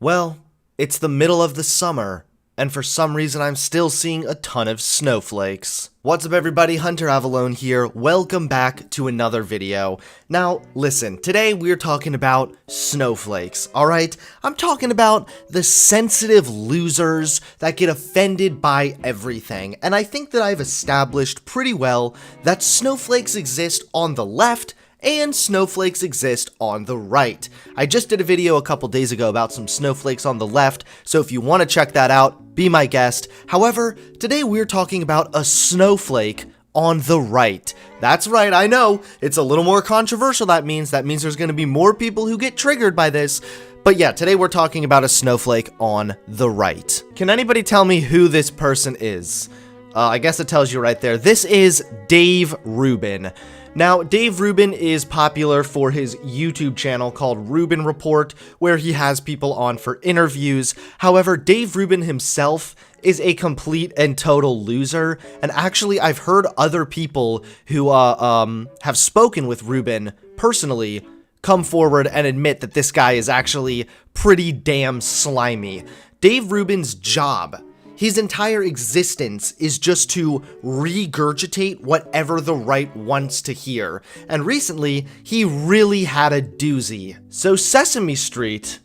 Well, it's the middle of the summer, and for some reason I'm still seeing a ton of snowflakes. What's up everybody, Hunter Avalone here, welcome back to another video. Now, listen, today we're talking about snowflakes, alright? I'm talking about the sensitive losers that get offended by everything, and I think that I've established pretty well that snowflakes exist on the left and snowflakes exist on the right. I just did a video a couple days ago about some snowflakes on the left, so if you want to check that out, be my guest. However, today we're talking about a snowflake on the right. That's right, I know, it's a little more controversial. That means there's going to be more people who get triggered by this. But yeah, today we're talking about a snowflake on the right. Can anybody tell me who this person is? I guess it tells you right there. This is Dave Rubin. Now, Dave Rubin is popular for his YouTube channel called Rubin Report, where he has people on for interviews. However, Dave Rubin himself is a complete and total loser, and actually I've heard other people who have spoken with Rubin personally come forward and admit that this guy is actually pretty damn slimy. Dave Rubin's job, his entire existence, is just to regurgitate whatever the right wants to hear, and recently, he really had a doozy. So Sesame Street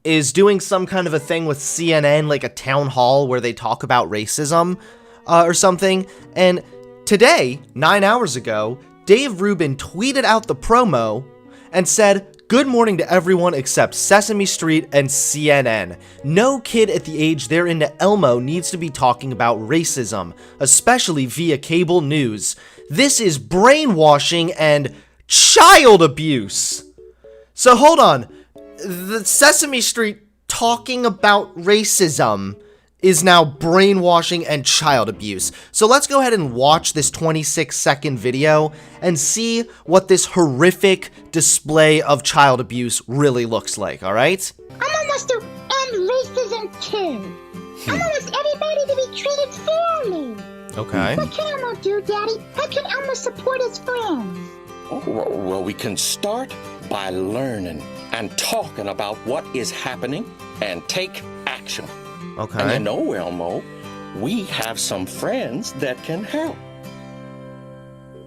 is doing some kind of a thing with CNN, like a town hall where they talk about racism, or something, and today, 9 hours ago, Dave Rubin tweeted out the promo and said, "Good morning to everyone except Sesame Street and CNN. No kid at the age they're into Elmo needs to be talking about racism, especially via cable news. This is brainwashing and child abuse." So hold on, the Sesame Street talking about racism is now brainwashing and child abuse. So let's go ahead and watch this 26-second video and see what this horrific display of child abuse really looks like, alright? Elmo wants to end racism too. Elmo wants everybody to be treated fairly. Okay. What can Elmo do, Daddy? How can Elmo support his friends? Well, we can start by learning and talking about what is happening and take action. Okay. And you know, Elmo, we have some friends that can help.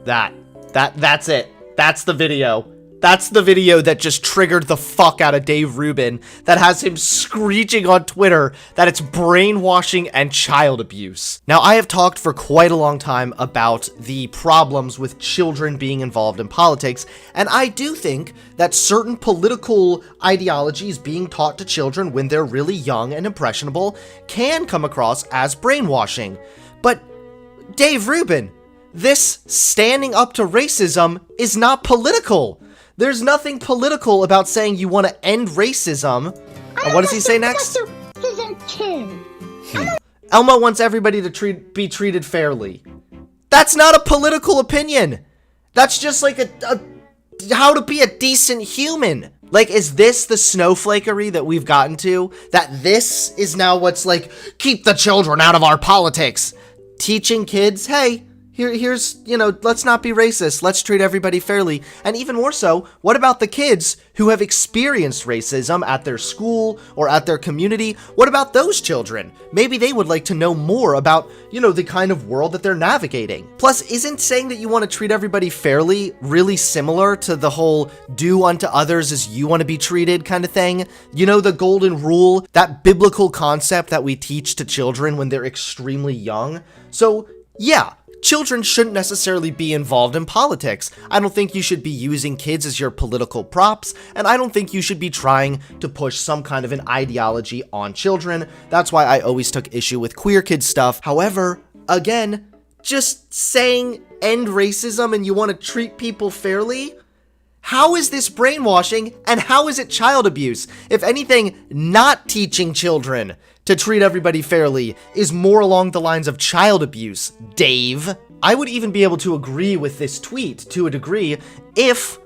That's it. That's the video. That's the video that just triggered the fuck out of Dave Rubin, that has him screeching on Twitter that it's brainwashing and child abuse. Now, I have talked for quite a long time about the problems with children being involved in politics, and I do think that certain political ideologies being taught to children when they're really young and impressionable can come across as brainwashing. But, Dave Rubin, this standing up to racism is not political. There's nothing political about saying you want to end racism. And what does he say next? Elmo wants everybody to be treated fairly. That's not a political opinion. That's just like how to be a decent human. Like, is this the snowflakery that we've gotten to? That this is now what's like, keep the children out of our politics. Teaching kids, hey, here's, you know, let's not be racist. Let's treat everybody fairly. And even more so, what about the kids who have experienced racism at their school or at their community? What about those children? Maybe they would like to know more about, you know, the kind of world that they're navigating. Plus, isn't saying that you want to treat everybody fairly really similar to the whole do unto others as you want to be treated kind of thing? You know, the golden rule, that biblical concept that we teach to children when they're extremely young. So, yeah. Children shouldn't necessarily be involved in politics. I don't think you should be using kids as your political props, and I don't think you should be trying to push some kind of an ideology on children. That's why I always took issue with queer kid stuff. However, again, just saying end racism and you want to treat people fairly? How is this brainwashing, and how is it child abuse? If anything, not teaching children to treat everybody fairly is more along the lines of child abuse, Dave. I would even be able to agree with this tweet to a degree if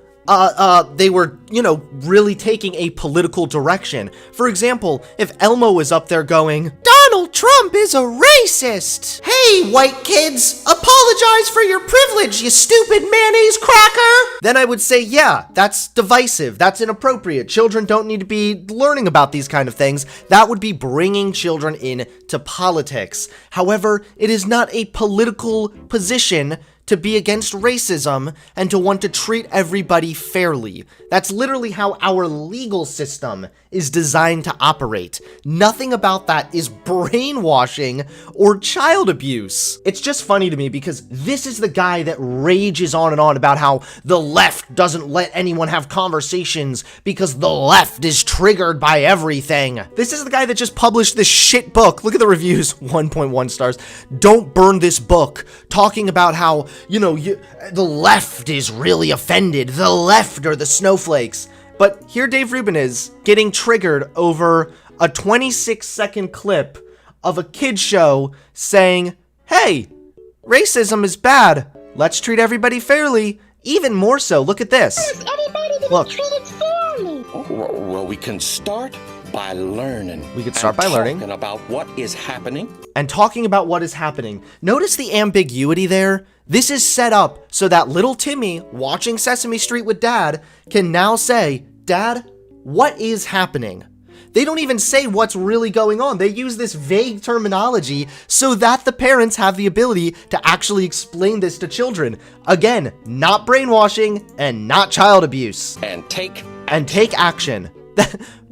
they were, you know, really taking a political direction. For example, if Elmo was up there going, "Donald Trump is a racist. Hey, white kids, apologize for your privilege, you stupid mayonnaise cracker. Then I would say, yeah, that's divisive. That's inappropriate. Children don't need to be learning about these kind of things. That would be bringing children into politics. However, it is not a political position to be against racism and to want to treat everybody fairly. That's literally how our legal system is designed to operate. Nothing about that is brainwashing or child abuse. It's just funny to me because this is the guy that rages on and on about how the left doesn't let anyone have conversations because the left is triggered by everything. This is the guy that just published this shit book. Look at the reviews, 1.1 stars. Don't burn this book, talking about how the left is really offended. The left are the snowflakes. But here Dave Rubin is getting triggered over a 26-second clip of a kid show saying, hey, racism is bad. Let's treat everybody fairly. Even more so, look at this. Everybody to Look. be treated fairly. Well, we can start by learning. We could start by learning. Talking about what is happening. And talking about what is happening. Notice the ambiguity there? This is set up so that little Timmy, watching Sesame Street with Dad, can now say, Dad, what is happening? They don't even say what's really going on. They use this vague terminology so that the parents have the ability to actually explain this to children. Again, not brainwashing and not child abuse. And take action.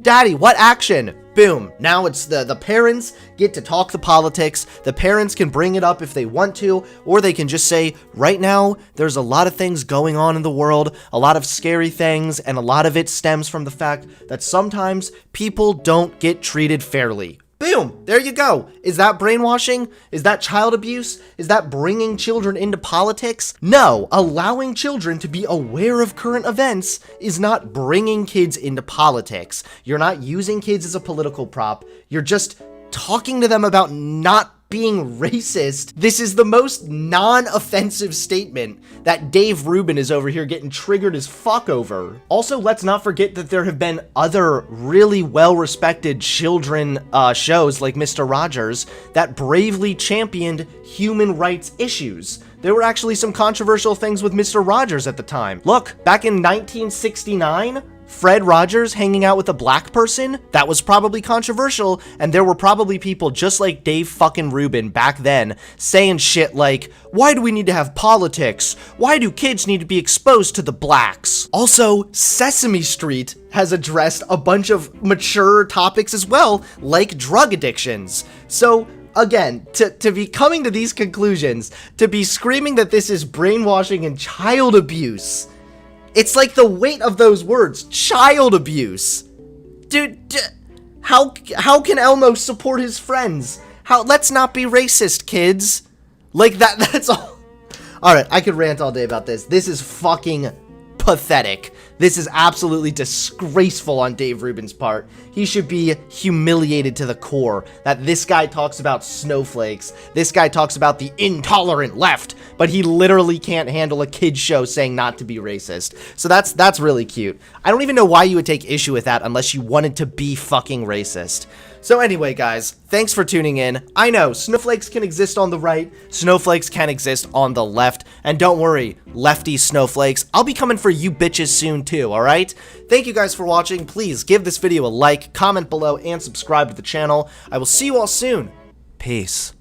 Daddy, what action? Boom. Now it's the parents get to talk the politics. The parents can bring it up if they want to, or they can just say, right now, there's a lot of things going on in the world, a lot of scary things, and a lot of it stems from the fact that sometimes people don't get treated fairly. Boom, there you go. Is that brainwashing? Is that child abuse? Is that bringing children into politics? No, allowing children to be aware of current events is not bringing kids into politics. You're not using kids as a political prop. You're just talking to them about not being racist. This is the most non-offensive statement that Dave Rubin is over here getting triggered as fuck over. Also, let's not forget that there have been other really well-respected children shows like Mr. Rogers that bravely championed human rights issues. There were actually some controversial things with Mr. Rogers at the time. Look, back in 1969, Fred Rogers hanging out with a black person, that was probably controversial, and there were probably people just like Dave fucking Rubin back then saying shit like, why do we need to have politics? Why do kids need to be exposed to the blacks? Also, Sesame Street has addressed a bunch of mature topics as well, like drug addictions. So, again, to be coming to these conclusions, to be screaming that this is brainwashing and child abuse, it's like the weight of those words, child abuse. Dude, how can Elmo support his friends? Let's not be racist, kids. Like that's all. All right, I could rant all day about this. This is fucking pathetic. This is absolutely disgraceful on Dave Rubin's part. He should be humiliated to the core that this guy talks about snowflakes. This guy talks about the intolerant left, but he literally can't handle a kid's show saying not to be racist. So that's really cute. I don't even know why you would take issue with that unless you wanted to be fucking racist. So anyway, guys, thanks for tuning in. I know, snowflakes can exist on the right, snowflakes can exist on the left, and don't worry, lefty snowflakes, I'll be coming for you bitches soon too, alright? Thank you guys for watching. Please give this video a like, comment below, and subscribe to the channel. I will see you all soon. Peace.